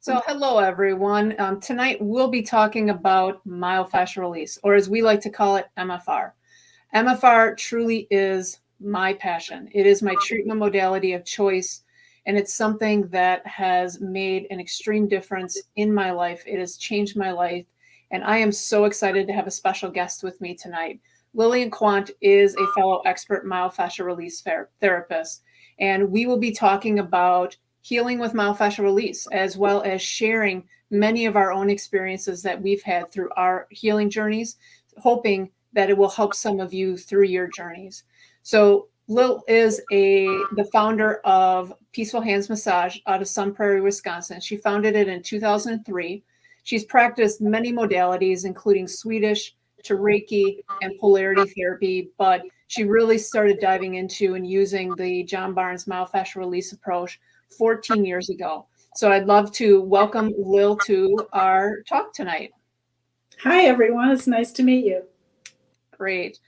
So hello, everyone. Tonight we'll be talking about myofascial release, or as we like to call it, MFR. MFR truly is my passion. It is my treatment modality of choice, and it's something that has made an extreme difference in my life. It has changed my life, and I am so excited to have a special guest with me tonight. Lillian Quandt is a fellow expert myofascial release therapist, and we will be talking about healing with myofascial release, as well as sharing many of our own experiences that we've had through our healing journeys, hoping that it will help some of you through your journeys. So Lil is the founder of Peaceful Hands Massage out of Sun Prairie, Wisconsin. She founded it in 2003. She's practiced many modalities, including Swedish to Reiki and polarity therapy, but she really started diving into and using the John Barnes myofascial release approach 14 years ago. So I'd love to welcome Lil to our talk tonight. Hi, everyone. It's nice to meet you. Great.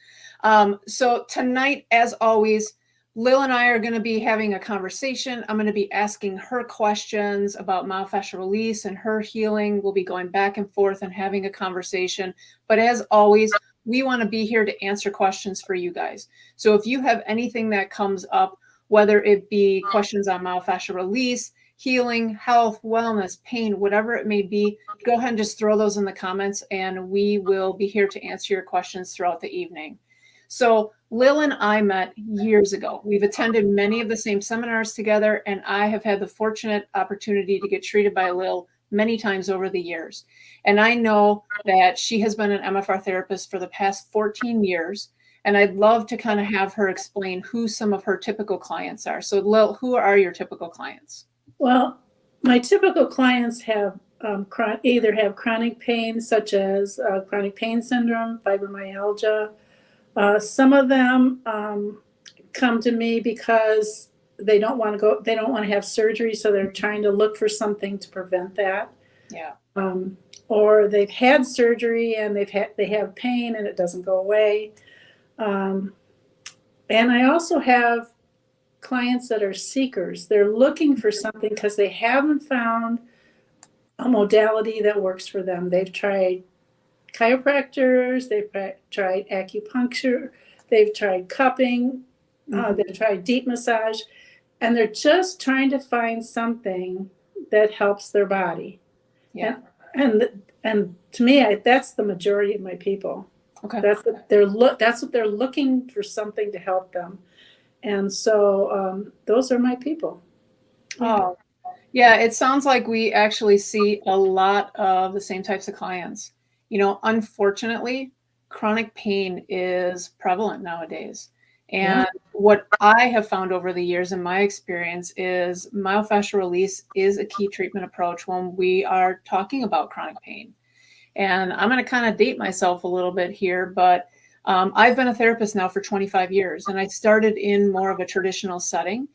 So tonight, as always, Lil and I are going to be having a conversation. I'm going to be asking her questions about myofascial release and her healing. We'll be going back and forth and having a conversation. But as always, we want to be here to answer questions for you guys. So if you have anything that comes up, whether it be questions on myofascial release, healing, health, wellness, pain, whatever it may be, go ahead and just throw those in the comments, and we will be here to answer your questions throughout the evening. So Lil and I met years ago. We've attended many of the same seminars together, and I have had the fortunate opportunity to get treated by Lil many times over the years. And I know that she has been an MFR therapist for the past 14 years. And I'd love to kind of have her explain who some of her typical clients are. So Lil, who are your typical clients? Well, my typical clients have either have chronic pain, such as chronic pain syndrome, fibromyalgia. Some of them come to me because they don't want to have surgery, so they're trying to look for something to prevent that. Yeah. Or they've had surgery and they have pain and it doesn't go away. And I also have clients that are seekers. They're looking for something because they haven't found a modality that works for them. They've tried chiropractors, they've tried acupuncture, they've tried cupping, they've tried deep massage, and they're just trying to find something that helps their body. Yeah. And to me, that's the majority of my people. Okay. That's what they're looking for, something to help them. And so those are my people. Oh, yeah. It sounds like we actually see a lot of the same types of clients. You know, unfortunately, chronic pain is prevalent nowadays. And what I have found over the years in my experience is myofascial release is a key treatment approach when we are talking about chronic pain. And I'm going to kind of date myself a little bit here, but I've been a therapist now for 25 years, and I started in more of a traditional setting.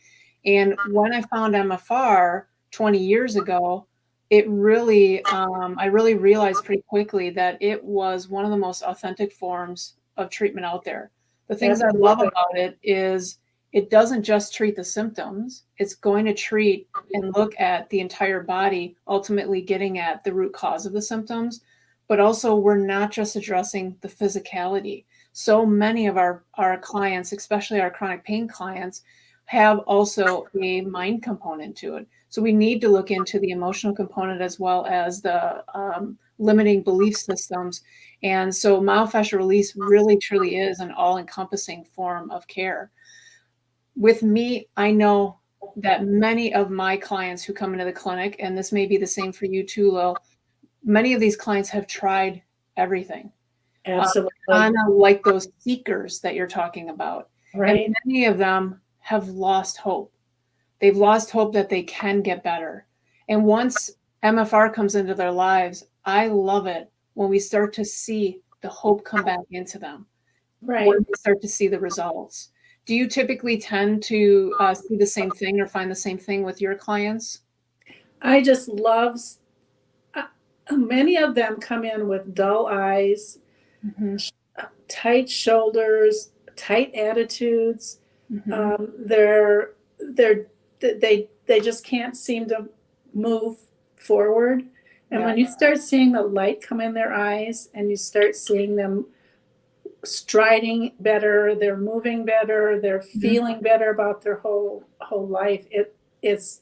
And when I found MFR 20 years ago, it really, I really realized pretty quickly that it was one of the most authentic forms of treatment out there. The things I love about it is it doesn't just treat the symptoms. It's going to treat and look at the entire body, ultimately getting at the root cause of the symptoms. But also, we're not just addressing the physicality. So many of our clients, especially our chronic pain clients, have also a mind component to it. So we need to look into the emotional component as well as the limiting belief systems. And so myofascial release really truly is an all-encompassing form of care. With me, I know that many of my clients who come into the clinic, and this may be the same for you too, Lil, many of these clients have tried everything. Absolutely. Kind of like those seekers that you're talking about. Right. And many of them have lost hope. They've lost hope that they can get better. And once MFR comes into their lives, I love it when we start to see the hope come back into them. Right. When we start to see the results. Do you typically tend to see the same thing or find the same thing with your clients? I just love, many of them come in with dull eyes, tight shoulders, tight attitudes. They just can't seem to move forward. And Yeah. when you start seeing the light come in their eyes and you start seeing them striding better, they're moving better, they're feeling better about their whole life, it's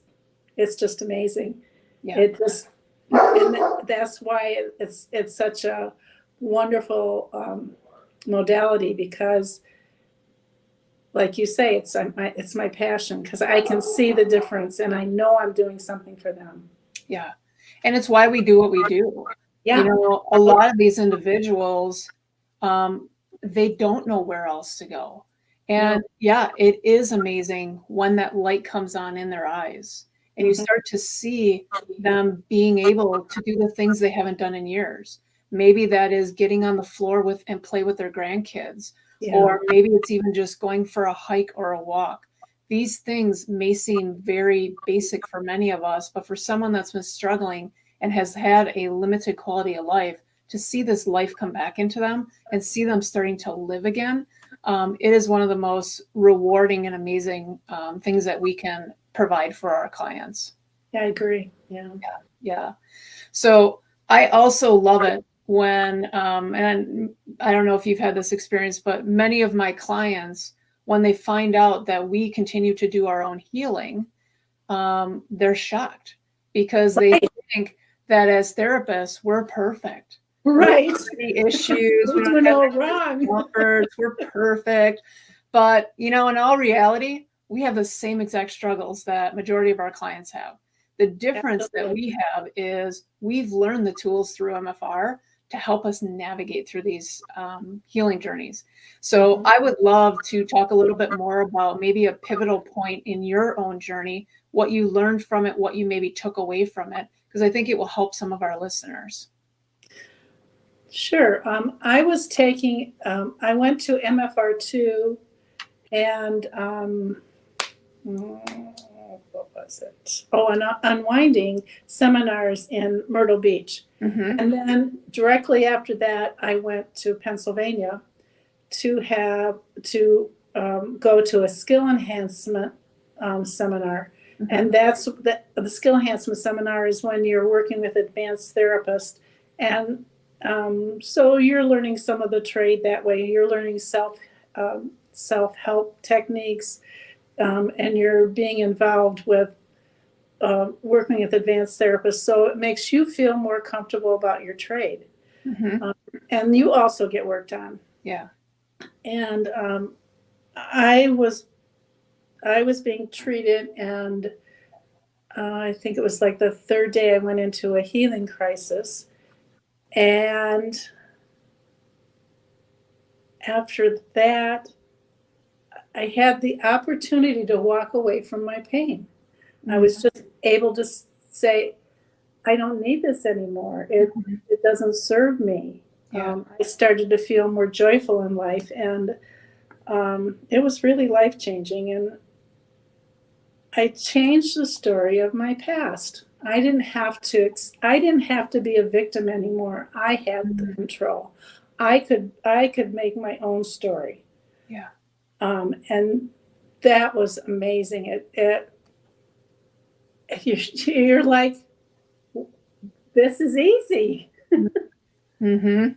just amazing. Yeah. It just, and that's why it's such a wonderful modality, because like you say, it's my passion, because I can see the difference and I know I'm doing something for them. Yeah. And it's why we do what we do. Yeah. You know, a lot of these individuals, they don't know where else to go. And yeah, it is amazing when that light comes on in their eyes and you start to see them being able to do the things they haven't done in years. Maybe that is getting on the floor with and play with their grandkids, Yeah. or maybe it's even just going for a hike or a walk. These things may seem very basic for many of us, but for someone that's been struggling and has had a limited quality of life, to see this life come back into them and see them starting to live again, it is one of the most rewarding and amazing things that we can provide for our clients. Yeah, I agree. Yeah. Yeah. So I also love it when, and I don't know if you've had this experience, but many of my clients, when they find out that we continue to do our own healing, they're shocked because they think that as therapists, we're perfect. Right. We don't have any issues. We We do don't have no any wrong. discomforts. We're perfect. But, you know, in all reality, we have the same exact struggles that majority of our clients have. The difference that we have is we've learned the tools through MFR to help us navigate through these healing journeys. So I would love to talk a little bit more about maybe a pivotal point in your own journey, what you learned from it, what you maybe took away from it, because I think it will help some of our listeners. Sure. I was taking, I went to MFR2 and what was it? Oh, unwinding seminars in Myrtle Beach. Mm-hmm. And then directly after that, I went to Pennsylvania to go to a skill enhancement seminar. Mm-hmm. And that's the skill enhancement seminar is when you're working with advanced therapists. And so you're learning some of the trade that way. You're learning self-help techniques, and you're being involved with working with advanced therapists. So it makes you feel more comfortable about your trade. Mm-hmm. And you also get worked on. Yeah. And I was being treated, and I think it was like the third day I went into a healing crisis. And after that, I had the opportunity to walk away from my pain. I was just able to say, I don't need this anymore. It doesn't serve me. Yeah. I started to feel more joyful in life, and it was really life-changing. And I changed the story of my past. I didn't have to be a victim anymore. I had the control. I could make my own story. Yeah. And that was amazing. You're like, this is easy. Mm-hmm.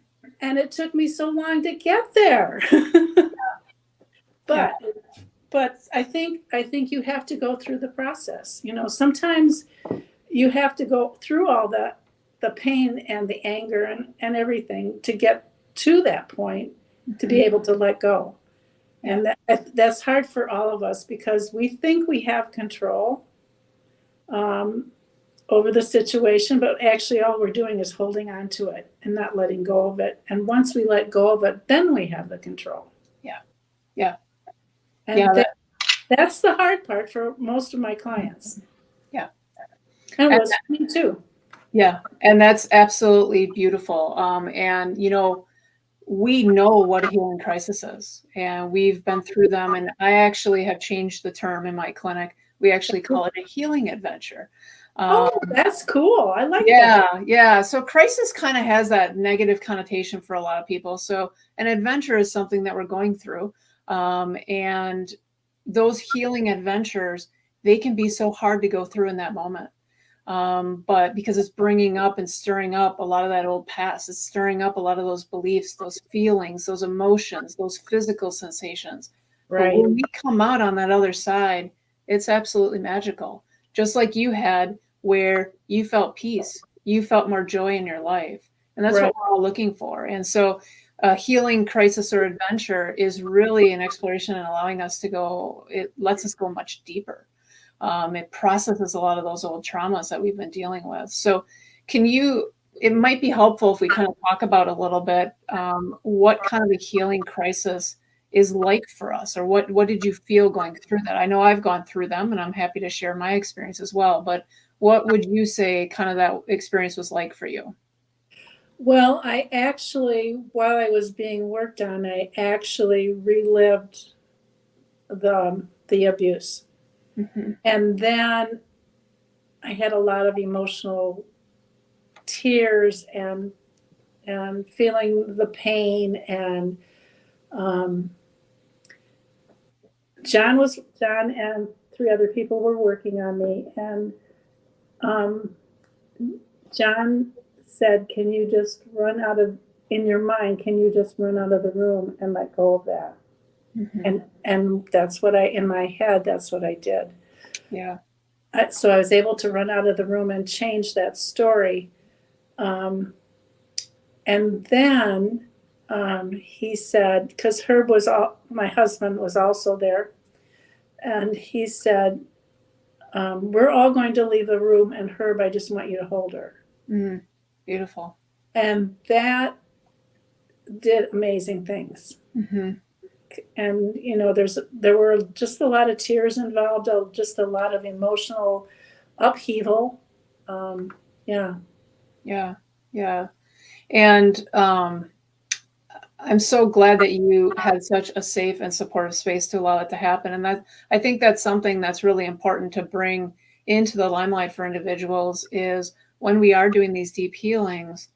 And it took me so long to get there. But I think you have to go through the process. You know, sometimes you have to go through all the pain and the anger and everything to get to that point, to be able to let go. And that's hard for all of us, because we think we have control over the situation, but actually all we're doing is holding on to it and not letting go of it. And once we let go of it, then we have the control. Yeah. Yeah. And that's the hard part for most of my clients. Yeah. And it was me too. Yeah. And that's absolutely beautiful. And, you know, we know what a healing crisis is, and we've been through them. And I actually have changed the term in my clinic. We actually call it a healing adventure. That's cool. I like that. Yeah. So crisis kind of has that negative connotation for a lot of people. So an adventure is something that we're going through. And those healing adventures, they can be so hard to go through in that moment. But because it's bringing up and stirring up a lot of that old past, it's stirring up a lot of those beliefs, those feelings, those emotions, those physical sensations. But Right. when we come out on that other side, it's absolutely magical. Just like you had, where you felt peace, you felt more joy in your life. And that's what Right. we're all looking for. And so, healing, crisis, or adventure is really an exploration and allowing us to go, it lets us go much deeper. It processes a lot of those old traumas that we've been dealing with. So, can you? It might be helpful if we kind of talk about a little bit what kind of a healing crisis is like for us, or what did you feel going through that? I know I've gone through them, and I'm happy to share my experience as well. But what would you say kind of that experience was like for you? Well, I actually, while I was being worked on, I actually relived the abuse. Hmm. And then I had a lot of emotional tears and feeling the pain. And um, John and three other people were working on me, and um, John said, "Can you just run out of in your mind? Can you just run out of the room and let go of that?" Hmm. And that's what I in my head. That's what I did. Yeah. So I was able to run out of the room and change that story. Um, and then he said, because Herb was my husband was also there, and he said, "We're all going to leave the room, and Herb, I just want you to hold her." Mm. Beautiful. And that did amazing things. Hmm. And there were just a lot of tears involved, just a lot of emotional upheaval. Um, yeah. Yeah. Yeah. And I'm so glad that you had such a safe and supportive space to allow it to happen. And that I think that's something that's really important to bring into the limelight for individuals is when we are doing these deep healings,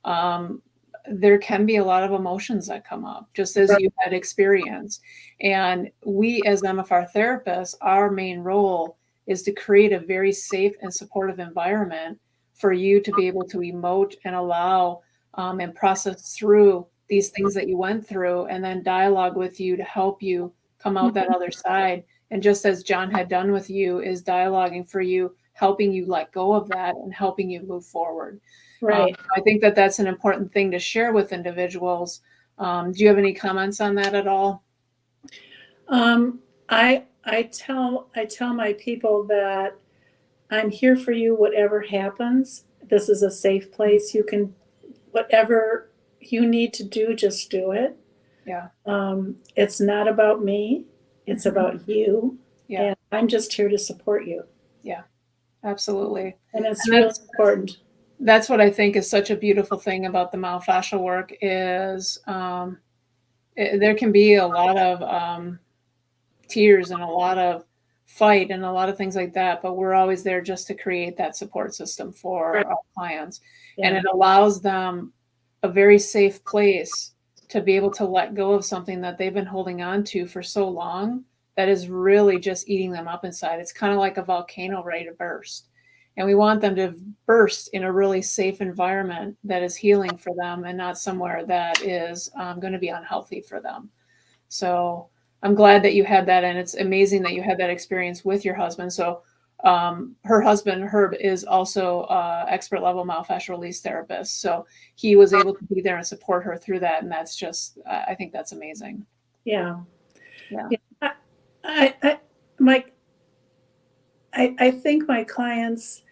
um, there can be a lot of emotions that come up, just as you had experienced. And we, as MFR therapists, our main role is to create a very safe and supportive environment for you to be able to emote and allow and process through these things that you went through, and then dialogue with you to help you come out that other side. And just as John had done with you, is dialoguing for you, helping you let go of that and helping you move forward. Right. I think that that's an important thing to share with individuals. Do you have any comments on that at all? Um, I tell my people that I'm here for you, whatever happens. This is a safe place. You can whatever you need to do, just do it. Yeah. It's not about me. It's Mhm. about you, Yeah. and I'm just here to support you. Yeah. Absolutely. And it's And really important. that's what I think is such a beautiful thing about the myofascial work is there can be a lot of tears and a lot of fight and a lot of things like that, but we're always there just to create that support system Right. for our clients. And Yeah. it allows them a very safe place to be able to let go of something that they've been holding on to for so long that is really just eating them up inside. It's kind of like a volcano ready to burst. And we want them to burst in a really safe environment that is healing for them and not somewhere that is going to be unhealthy for them. So I'm glad that you had that, and it's amazing that you had that experience with your husband. So her husband Herb is also expert level myofascial release therapist. So he was able to be there and support her through that, and that's just I think that's amazing. Yeah. Yeah. Yeah. I my I think my clients,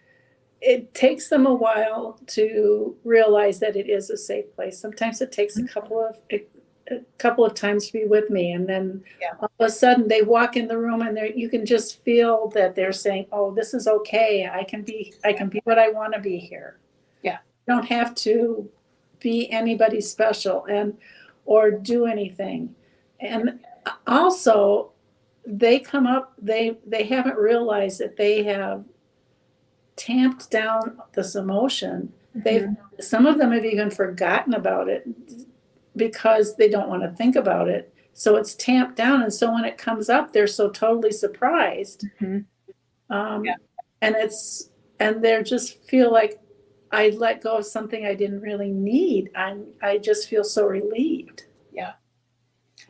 it takes them a while to realize that it is a safe place. Sometimes it takes a couple of times to be with me, and then Yeah. all of a sudden they walk in the room and you can just feel that they're saying, "Oh, this is okay. I can be what I want to be here. Yeah. I don't have to be anybody special and or do anything." And also, they come up. They haven't realized that they have tamped down this emotion. They've Mhm. Some of them have even forgotten about it because they don't want to think about it. So it's tamped down, and so when it comes up, they're so totally surprised. Mhm. Yeah. Um, and and they just feel like I let go of something I didn't really need. I just feel so relieved. Yeah.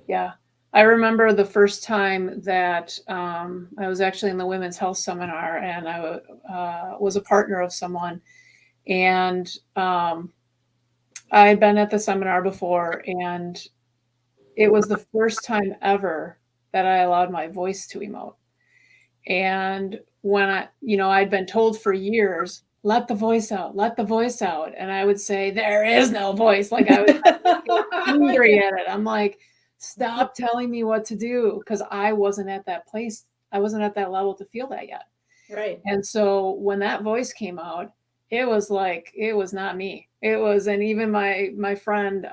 Yeah. I remember the first time that I was actually in the women's health seminar, and I was a partner of someone. And I had been at the seminar before, and it was the first time ever that I allowed my voice to emote. And when I'd been told for years, let the voice out, let the voice out. And I would say, there is no voice. Like I was angry at it. I'm like, stop telling me what to do. Cause I wasn't at that place. I wasn't at that level to feel that yet. Right. And so when that voice came out, it was like, it was not me. It was, and even my friend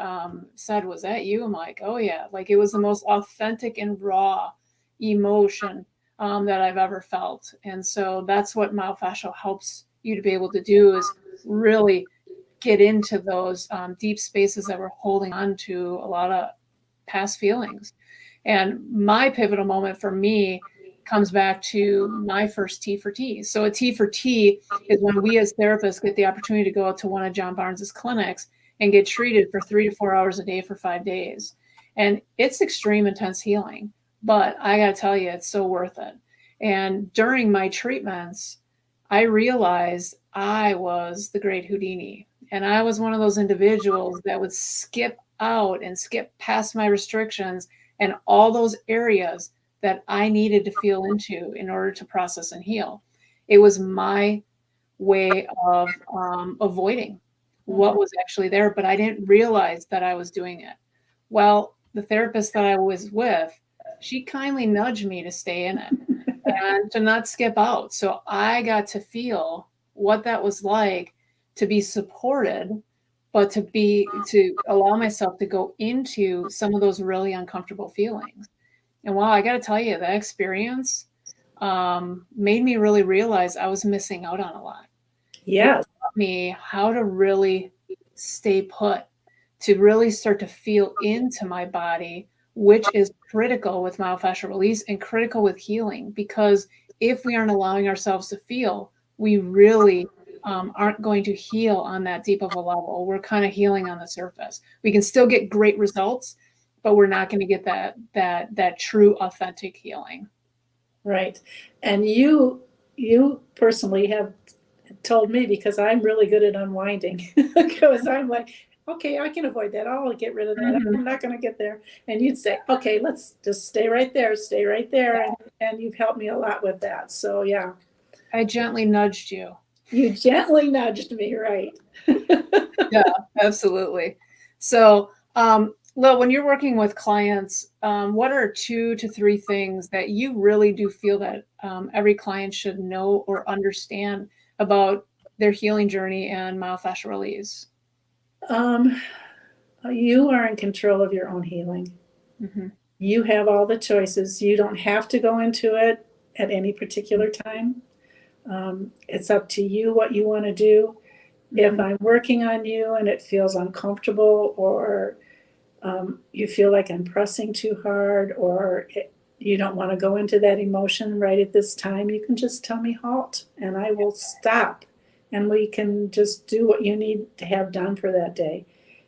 said, was that you? I'm like, oh yeah. Like it was the most authentic and raw emotion that I've ever felt. And so that's what myofascial helps you to be able to do, is really get into those deep spaces that we're holding on to a lot of past feelings. And my pivotal moment for me comes back to my first T for T. So a T for T is when we as therapists get the opportunity to go out to one of John Barnes's clinics and get treated for 3 to 4 hours a day for 5 days. And it's extreme intense healing, but I got to tell you, it's so worth it. And during my treatments, I realized I was the great Houdini. And I was one of those individuals that would skip out and skip past my restrictions and all those areas that I needed to feel into in order to process and heal. It was my way of avoiding what was actually there, but I didn't realize that I was doing it. Well, the therapist that I was with, she kindly nudged me to stay in it and to not skip out. So I got to feel what that was like to be supported, but to allow myself to go into some of those really uncomfortable feelings. And wow, I got to tell you, that experience made me really realize I was missing out on a lot. It Yes. taught me how to really stay put, to really start to feel into my body, which is critical with myofascial release and critical with healing. Because if we aren't allowing ourselves to feel, we really aren't going to heal on that deep of a level. We're kind of healing on the surface. We can still get great results, but we're not going to get that true authentic healing. Right. And you personally have told me, because I'm really good at unwinding, because I'm like, okay, I can avoid that. I'll get rid of that. Mhm. I'm not going to get there. And you'd say, okay, let's just stay right there. And you've helped me a lot with that. So yeah, I gently nudged you. you gently nudged me, right? Yeah, absolutely. So, Lil, when you're working with clients, what are 2 to 3 things that you really do feel that every client should know or understand about their healing journey and myofascial release? Um, you are in control of your own healing. Hmm. You have all the choices. You don't have to go into it at any particular time. It's up to you what you want to do. If Hmm. I'm working on you and it feels uncomfortable, or you feel like I'm pressing too hard, or you don't want to go into that emotion right at this time, you can just tell me halt and I will stop, and we can just do what you need to have done for that day.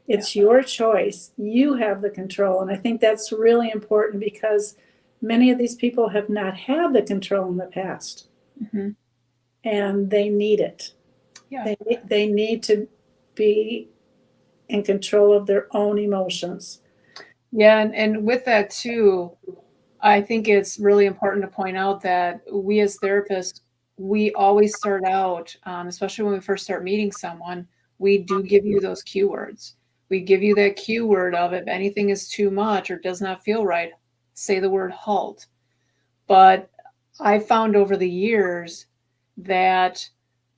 Yeah. It's your choice. You have the control. And I think that's really important, because many of these people have not had the control in the past, Hmm. and they need it. Yeah. They need to be in control of their own emotions. Yeah. And with that too, I think it's really important to point out that we as therapists, we always start out, especially when we first start meeting someone, we do give you those cue words. We give you that cue word of, if anything is too much or does not feel right, say the word halt. But I found over the years that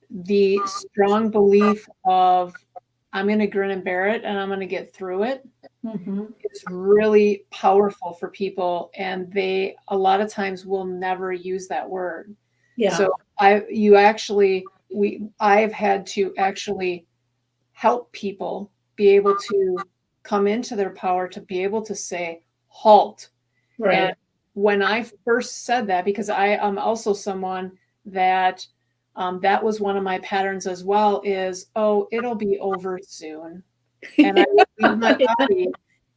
the strong belief of, I'm going to grin and bear it and I'm going to get through it, Mm-hmm. is really powerful for people, and they a lot of times will never use that word. Yeah. So I've had to actually help people be able to come into their power, to be able to say halt. And Right. when I first said that, because I am also someone that That was one of my patterns as well is, oh, it'll be over soon. And I would leave my body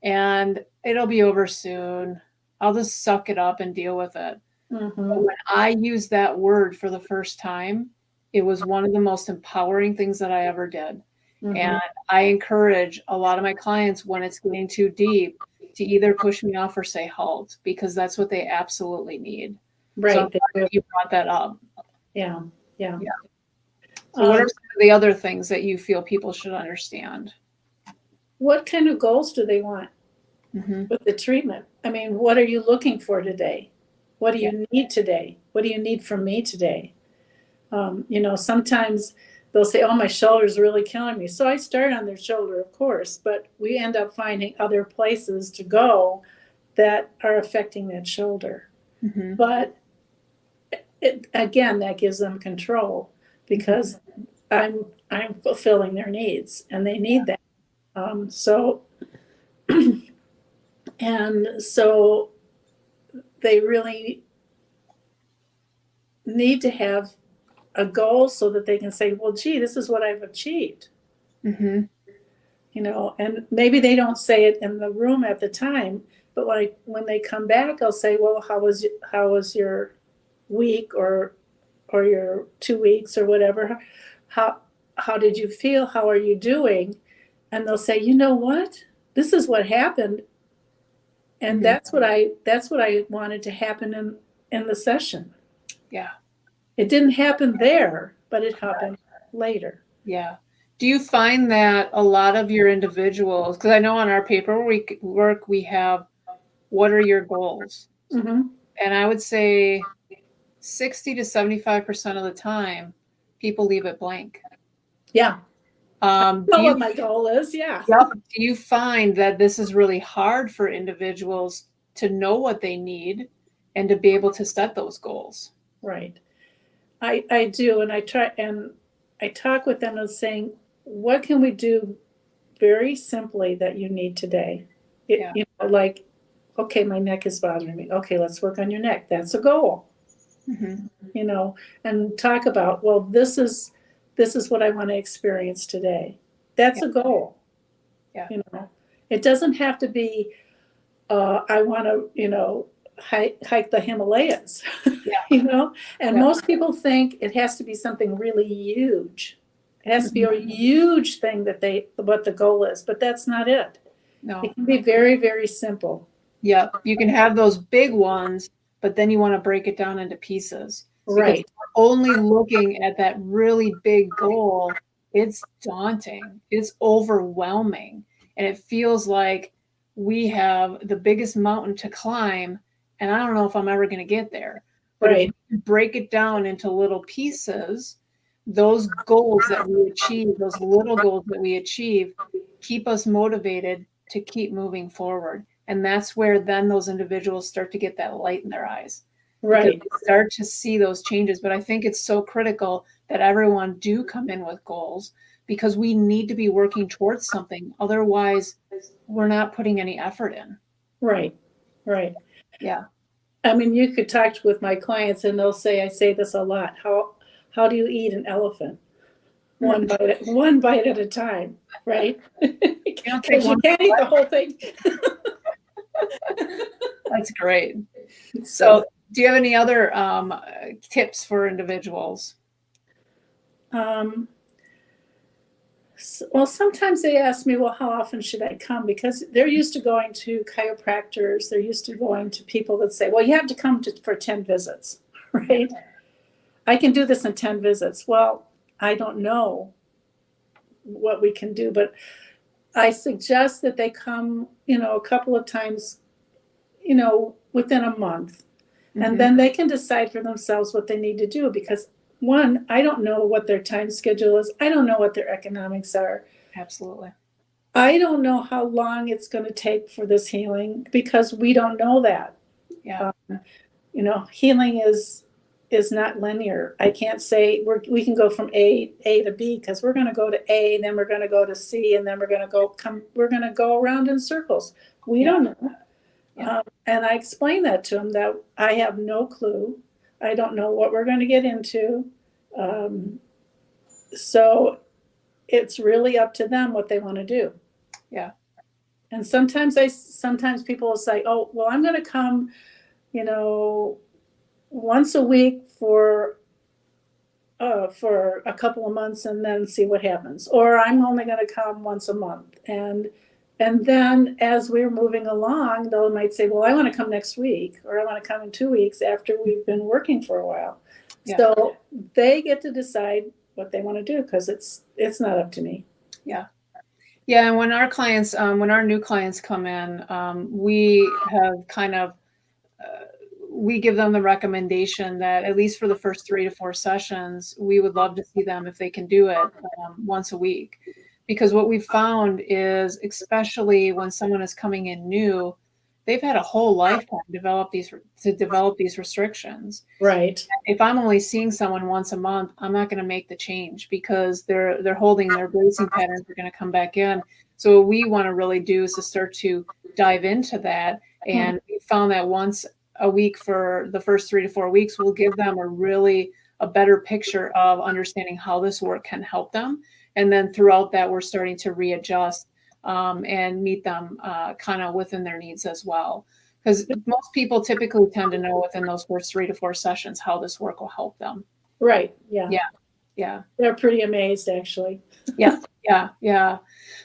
and it'll be over soon. I'll just suck it up and deal with it. But Mm-hmm. when I used that word for the first time, it was one of the most empowering things that I ever did. Mm-hmm. And I encourage a lot of my clients when it's getting too deep to either push me off or say halt, because that's what they absolutely need. So I'm Right. glad that you brought that up. Yeah. Yeah. Yeah. So what are Um, some of the other things that you feel people should understand? what kind of goals do they want Hmm. with the treatment? I mean, what are you looking for today? What do Yeah. you need today? What do you need from me today? Sometimes they'll say, oh, my shoulder's really killing me. So I start on their shoulder, of course, but we end up finding other places to go that are affecting that shoulder. Hmm. But again, that gives them control because I'm fulfilling their needs and they need that. So and so they really need to have a goal so that they can say, well, gee, this is what I've achieved. Hmm. And maybe they don't say it in the room at the time, but when they come back, I'll say, well, how was your week or your 2 weeks or whatever? How how did you feel? How are you doing? And they'll say, you know what? This is what happened, and Hmm. that's what I wanted to happen in the session. Yeah. It didn't happen there, but it happened later. Yeah. Do you find that a lot of your individuals, because I know on our paperwork we have, what are your goals? Mm-hmm. And I would say 60 to 75% of the time, people leave it blank. Yeah. Do Know what you, my goal is. Yeah. yep, do you find that this is really hard for individuals to know what they need and to be able to set those goals? Right. I do, and I talk with them and saying, what can we do very simply that you need today? Yeah. Like, okay, my neck is bothering me. Okay, let's work on your neck. That's a goal. Hmm. you know, and talk about, well, this is what I want to experience today. Yeah. That's a goal. Yeah. It doesn't have to be, I want to, hike the Himalayas, Yeah. and Yeah. most people think it has to be something really huge. It has to be Mhm. a huge thing what the goal is, but that's not it. It No. can be very, very simple. Yeah, you can have those big ones, but then you want to break it down into pieces because Right, if we're only looking at that really big goal, it's daunting, it's overwhelming, and it feels like we have the biggest mountain to climb, and I don't know if I'm ever going to get there. But if right, we break it down into little pieces, those goals that we achieve, those little goals that we achieve, keep us motivated to keep moving forward. And that's where then those individuals start to get that light in their eyes because right, they start to see those changes. But I think it's so critical that everyone do come in with goals because we need to be working towards something. Otherwise, we're not putting any effort in. right, right. Yeah. I mean, you could talk with my clients and they'll say, I say this a lot. How do you eat an elephant? One bite at a time, right? You don't take Because you one. can't eat the whole thing. That's great. So, So, do you have any other tips for individuals? um, well, sometimes they ask me, well, how often should I come? Because they're used to going to chiropractors. They're used to going to people that say, well, you have to come for 10 visits, Yeah. right? I can do this in 10 visits. Well, I don't know what we can do, but I suggest that they come, a couple of times, within a month. And Hmm. then they can decide for themselves what they need to do because one, I don't know what their time schedule is. I don't know what their economics are. Absolutely. I don't know how long it's going to take for this healing because we don't know that. Yeah. Um, healing is not linear. I can't say we can go from A to B because we're going to go to A, then we're going to go to C, and then we're going to go around in circles. We Yeah. don't know. Yeah. And I explained that to him that I have no clue. I don't know what we're going to get into. Um, so it's really up to them what they want to do. Yeah. And sometimes people will say, oh, well, I'm going to come, once a week for a couple of months and then see what happens. Or I'm only going to come once a month. And then as we're moving along, they might say, well, I want to come next week, or I want to come in 2 weeks after we've been working for a while. Yeah. So they get to decide what they want to do, because it's not up to me. Yeah. Yeah. And when our new clients come in, we have kind of, we give them the recommendation that at least for the first 3 to 4 sessions, we would love to see them if they can do it once a week. Because what we've found is, especially when someone is coming in new, they've had a whole lifetime to develop these restrictions. Right. If I'm only seeing someone once a month, I'm not going to make the change because they're holding their bracing patterns are going to come back in. So what we want to really do is to start to dive into that. And we found that once a week for the first 3 to 4 weeks, we'll give them a better picture of understanding how this work can help them. And then throughout that, we're starting to readjust and meet them kind of within their needs as well. Because most people typically tend to know within those first 3 to 4 sessions how this work will help them. Right. Yeah. Yeah. Yeah. They're pretty amazed, actually. Yeah. Yeah. Yeah.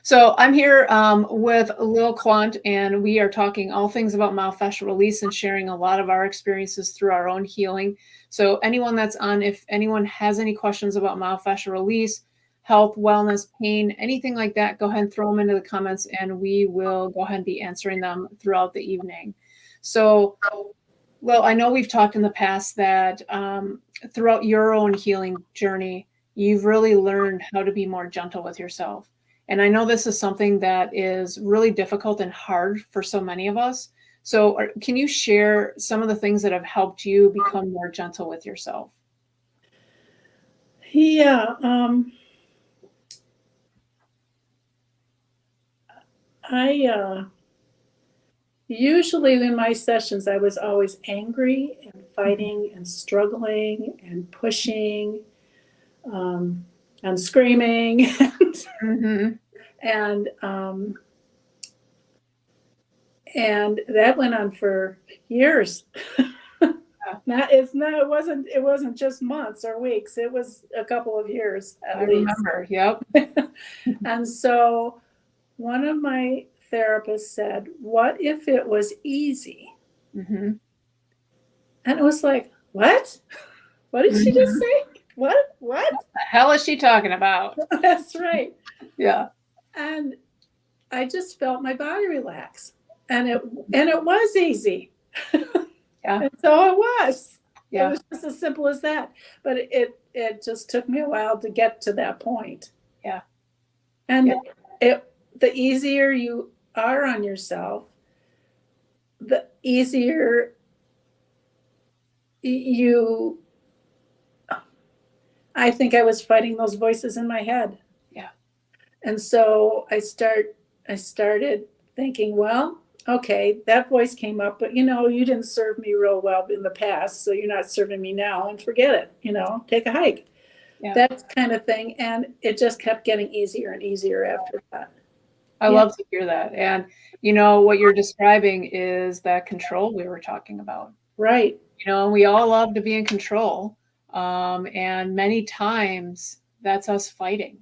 So I'm here with Lil Quandt, and we are talking all things about myofascial release and sharing a lot of our experiences through our own healing. So anyone that's on, if anyone has any questions about myofascial release, health, wellness, pain, anything like that, go ahead and throw them into the comments, and we will go ahead and be answering them throughout the evening. So, well, I know we've talked in the past that throughout your own healing journey, you've really learned how to be more gentle with yourself. And I know this is something that is really difficult and hard for so many of us. So can you share some of the things that have helped you become more gentle with yourself? Yeah. I usually in my sessions, I was always angry and fighting and struggling and pushing and screaming. Mm-hmm. and and that went on for years. It wasn't just months or weeks. It was a couple of years at least. Remember. Yep. And so one of my therapists said, what if it was easy? Mm-hmm. And it was like, what? What did she just say? What? What the hell is she talking about? That's right. Yeah. And I just felt my body relax. And it was easy. Yeah. And so it was. Yeah. It was just as simple as that. But it just took me a while to get to that point. Yeah. And the easier you are on yourself, the easier I think I was fighting those voices in my head. Yeah. And so I started thinking, well, okay, that voice came up, but you didn't serve me real well in the past, so you're not serving me now, and forget it, take a hike. Yeah. That kind of thing. And it just kept getting easier and easier after that. I love to hear that. And what you're describing is that control we were talking about. Right. We all love to be in control. And many times that's us fighting.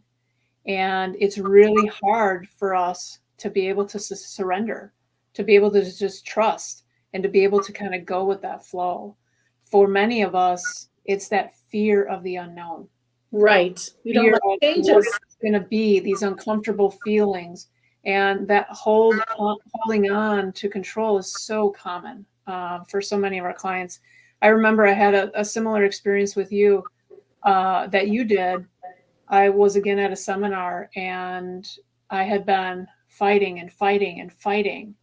And it's really hard for us to be able to surrender, to be able to just trust, and to be able to kind of go with that flow. For many of us, it's that fear of the unknown. Right. You don't like changes. What it's going to be, these uncomfortable feelings. And that holding on to control is so common for so many of our clients. I remember I had a similar experience with you that you did. I was again at a seminar, and I had been fighting and fighting and fighting.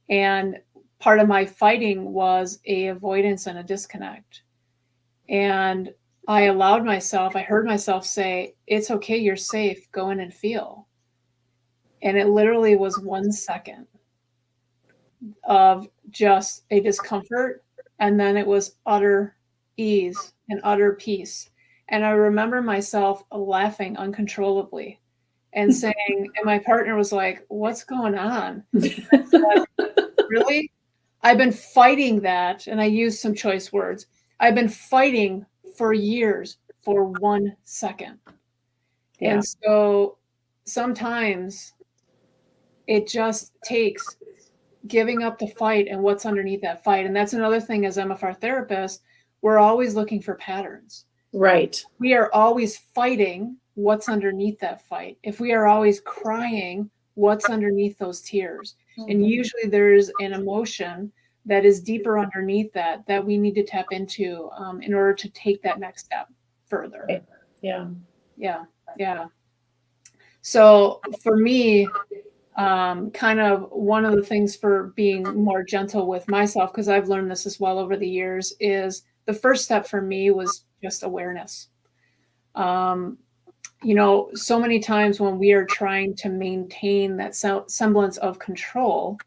And part of my fighting was a avoidance and a disconnect. And I heard myself say, it's okay, you're safe, go in and feel. And it literally was 1 second of just a discomfort. And then it was utter ease and utter peace. And I remember myself laughing uncontrollably and saying, and my partner was like, "What's going on?" Really? I've been fighting that, and I used some choice words. I've been fighting for years for 1 second. Yeah. And so sometimes it just takes giving up the fight and what's underneath that fight. And that's another thing as MFR therapists, we're always looking for patterns. Right. We are always fighting what's underneath that fight. If we are always crying, what's underneath those tears? And usually there's an emotion that is deeper underneath that we need to tap into in order to take that next step further. Right. Yeah. Yeah. Yeah. So for me, kind of one of the things for being more gentle with myself, because I've learned this as well over the years, is the first step for me was just awareness. So many times when we are trying to maintain that semblance of control,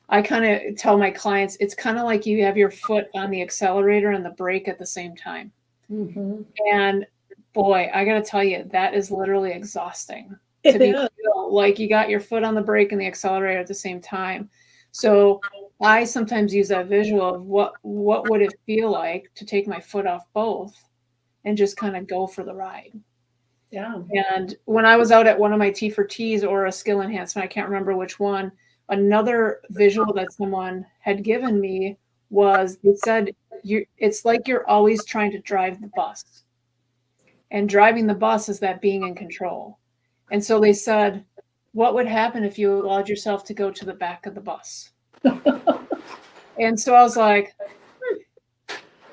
I kind of tell my clients it's kind of like you have your foot on the accelerator and the brake at the same time. Mm-hmm. And boy, I got to tell you, that is literally exhausting It to be is. like you got your foot on the brake and the accelerator at the same time. So I sometimes use that visual of what would it feel like to take my foot off both and just kind of go for the ride. Yeah. And when I was out at one of my T for T's or a skill enhancement, I can't remember which one, another visual that someone had given me was they said, it's like you're always trying to drive the bus. And driving the bus is that being in control. And so they said, what would happen if you allowed yourself to go to the back of the bus? And so I was like,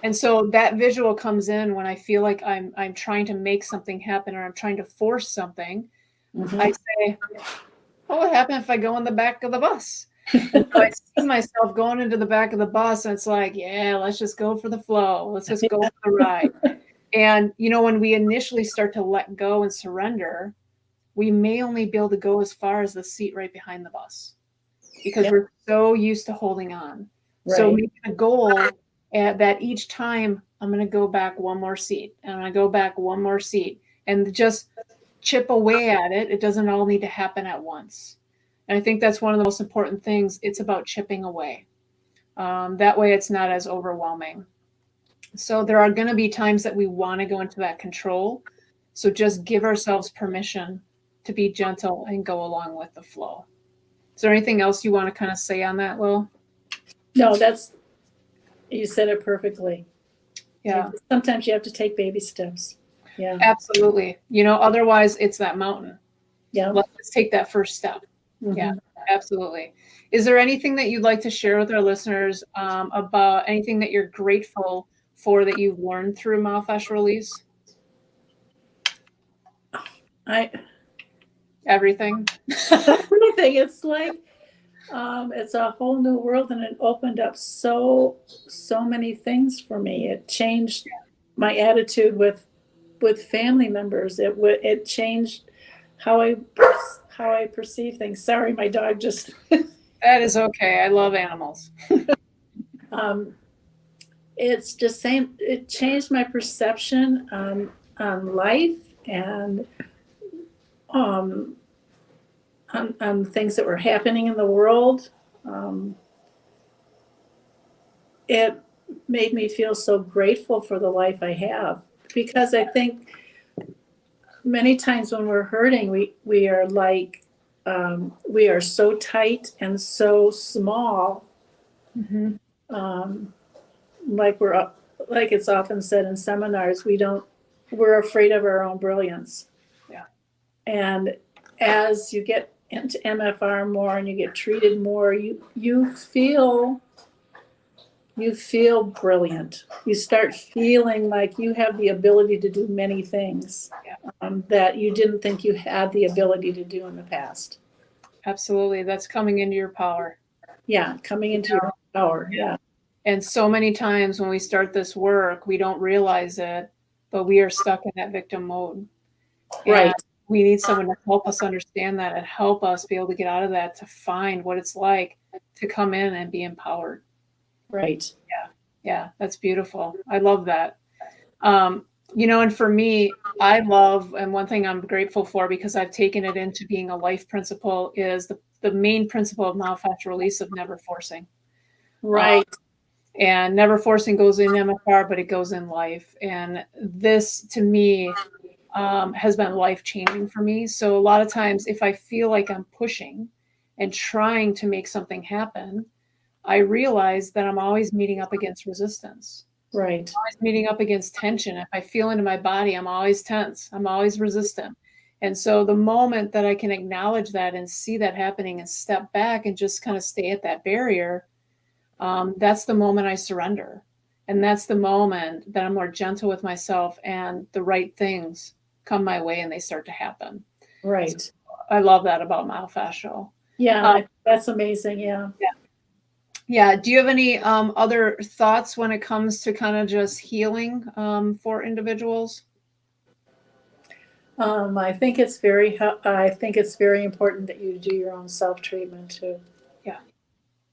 and so that visual comes in when I feel like I'm trying to make something happen or I'm trying to force something. Mm-hmm. I say, what would happen if I go in the back of the bus? And so I see myself going into the back of the bus, and it's like, yeah, let's just go for the flow. Let's just go for the ride. And, when we initially start to let go and surrender, we may only be able to go as far as the seat right behind the bus because we're so used to holding on. Right. So make a goal that each time I'm going to go back one more seat and I'm going to go back one more seat and just chip away at it. It doesn't all need to happen at once. And I think that's one of the most important things. It's about chipping away. That way it's not as overwhelming. So there are going to be times that we want to go into that control. So just give ourselves permission to be gentle and go along with the flow. Is there anything else you want to kind of say on that, Lil? No, you said it perfectly. Yeah. Sometimes you have to take baby steps. Yeah. Absolutely. Otherwise it's that mountain. Yeah. Let's take that first step. Mm-hmm. Yeah, absolutely. Is there anything that you'd like to share with our listeners about anything that you're grateful for that you've learned through myofascial release? Everything. Everything. It's like it's a whole new world, and it opened up so many things for me. It changed my attitude with family members. It changed how I perceive things. Sorry, my dog just. That is okay. I love animals. It's just saying it changed my perception on life and on things that were happening in the world. It made me feel so grateful for the life I have, because I think many times when we're hurting, we are like we are so tight and so small. Mm-hmm. Like it's often said in seminars, we're afraid of our own brilliance. Yeah. And as you get into MFR more and you get treated more, you feel brilliant. You start feeling like you have the ability to do many things that you didn't think you had the ability to do in the past. Absolutely. That's coming into your power. Yeah, coming into your power. Yeah. And so many times when we start this work, we don't realize it, but we are stuck in that victim mode. Right. And we need someone to help us understand that and help us be able to get out of that, to find what it's like to come in and be empowered. Right. Yeah. That's beautiful. I love that. And for me, I love, and one thing I'm grateful for because I've taken it into being a life principle is the main principle of myofascial release of never forcing. Um, Right, and never forcing goes in MFR, but it goes in life. And this to me has been life changing for me. So a lot of times, if I feel like I'm pushing and trying to make something happen, I realize that I'm always meeting up against resistance, right, always meeting up against tension. If I feel into my body, I'm always tense, I'm always resistant. And so the moment that I can acknowledge that and see that happening and step back and just kind of stay at that barrier, that's the moment I surrender. And that's the moment that I'm more gentle with myself and the right things come my way and they start to happen. So right. I love that about myofascial. Yeah, Um, that's amazing. Yeah. yeah. Do you have any other thoughts when it comes to kind of just healing for individuals? I think it's very important that you do your own self treatment too. Yeah.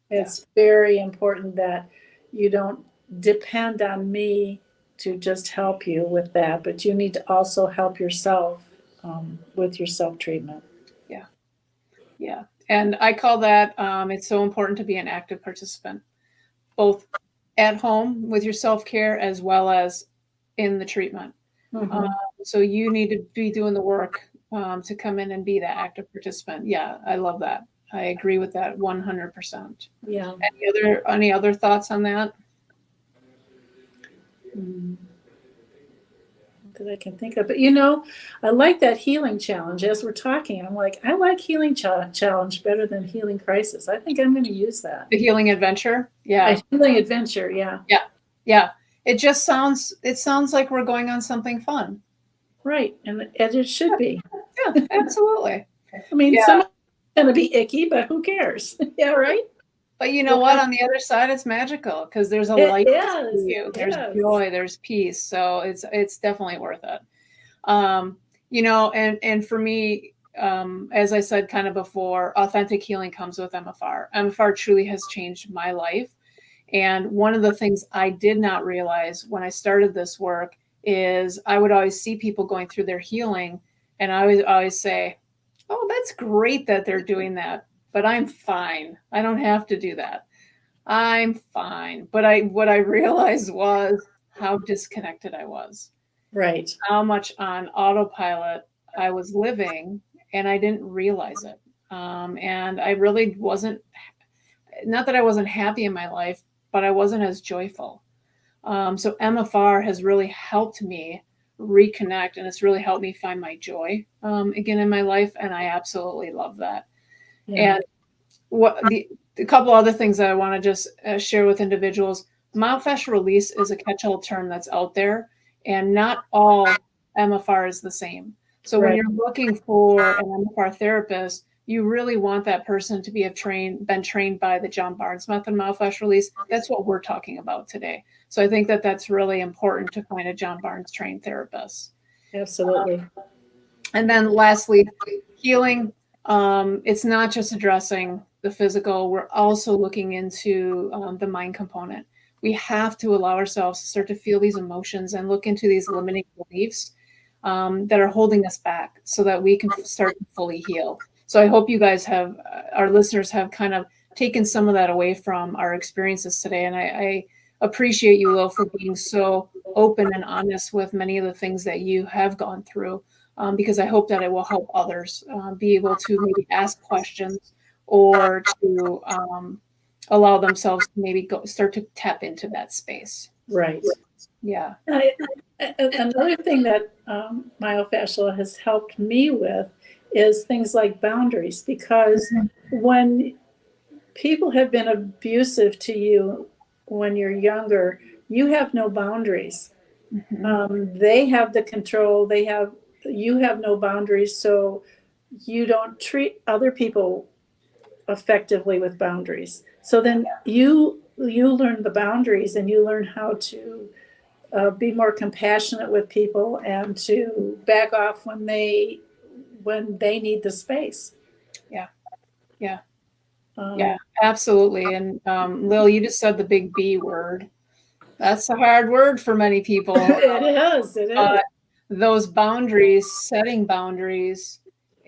Yeah. It's very important that you don't depend on me to just help you with that, but you need to also help yourself with your self treatment. Yeah. Yeah. And I call that it's so important to be an active participant, both at home with your self care as well as in the treatment. Um, Hmm. so you need to be doing the work to come in and be that active participant. Yeah, I love that. I agree with that 100%. Yeah. Any other thoughts on that? Mm. That I can think of. But I like that healing challenge. As we're talking, I'm like, I like healing challenge better than healing crisis. I think I'm going to use that. The healing adventure? A Yeah. healing adventure, yeah. Yeah. Yeah. It sounds like we're going on something fun. Right. And it should be. Yeah, absolutely. I mean, Yeah. some going to be icky, but who cares? Yeah, right? But you know We'll what? have, On the other side, it's magical because there's a it light to is. you. There's Yes. joy, there's peace. So it's definitely worth it. And for me, as I said kind of before, authentic healing comes with MFR. MFR truly has changed my life. And one of the things I did not realize when I started this work is I would always see people going through their healing, and I would always say, "Oh, that's great that they're doing that, but I'm fine. I don't have to do that. I'm fine." But what I realized was how disconnected I was, Right. how much on autopilot I was living, and I didn't realize it. And I really wasn't, not that I wasn't happy in my life, but I wasn't as joyful. So MFR has really helped me reconnect, and it's really helped me find my joy again in my life, and I absolutely love that. Yeah. And what the couple other things that I want to just share with individuals. Myofascial release is a catch-all term that's out there, and not all MFR is the same. So when Right. you're looking for an MFR therapist, you really want that person to been trained by the John Barnes method myofascial release. That's what we're talking about today. So I think that that's really important to find a John Barnes trained therapist. Absolutely. And then lastly, healing. It's not just addressing the physical, we're also looking into the mind component. We have to allow ourselves to start to feel these emotions and look into these limiting beliefs that are holding us back so that we can start to fully heal. So I hope you guys our listeners have kind of taken some of that away from our experiences today. And I appreciate you, Lil, for being so open and honest with many of the things that you have gone through, because I hope that it will help others be able to maybe ask questions or to allow themselves to maybe start to tap into that space. Right. Yeah. Another thing that myofascial has helped me with is things like boundaries, because when people have been abusive to you when you're younger, you have no boundaries. Mm-hmm. They have the control. You have no boundaries, so you don't treat other people effectively with boundaries. So then you learn the boundaries and you learn how to be more compassionate with people and to back off when they need the space. Yeah. Yeah. Yeah. Um, Absolutely. And Lil, you just said the big B word. That's a hard word for many people. It is. Those boundaries, setting boundaries,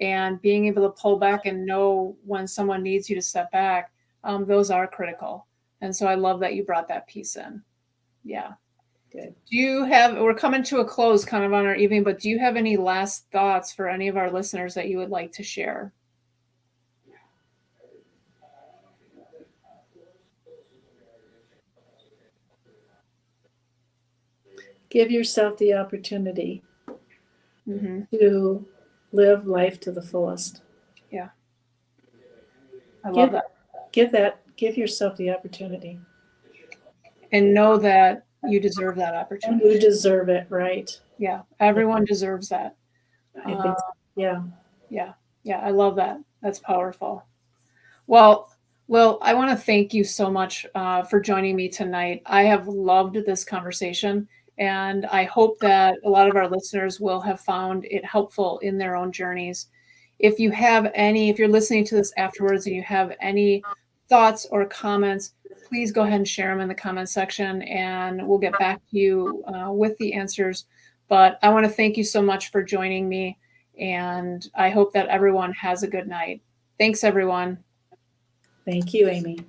and being able to pull back and know when someone needs you to step back, those are critical. And so I love that you brought that piece in. Yeah. Good. Do you have, we're coming to a close kind of on our evening, but do you have any last thoughts for any of our listeners that you would like to share? Give yourself the opportunity Mm-hmm. to live life to the fullest. Yeah. I love that. Give yourself the opportunity. And know that you deserve that And opportunity. you deserve it, right? Yeah. Everyone deserves that. I think, yeah. Yeah. Yeah. I love that. That's powerful. Well, Lil, I want to thank you so much for joining me tonight. I have loved this conversation, and I hope that a lot of our listeners will have found it helpful in their own journeys. If you have any, if you're listening to this afterwards and you have any thoughts or comments, please go ahead and share them in the comment section, and we'll get back to you with the answers. But I want to thank you so much for joining me, and I hope that everyone has a good night. Thanks, everyone. Thank you, Amy.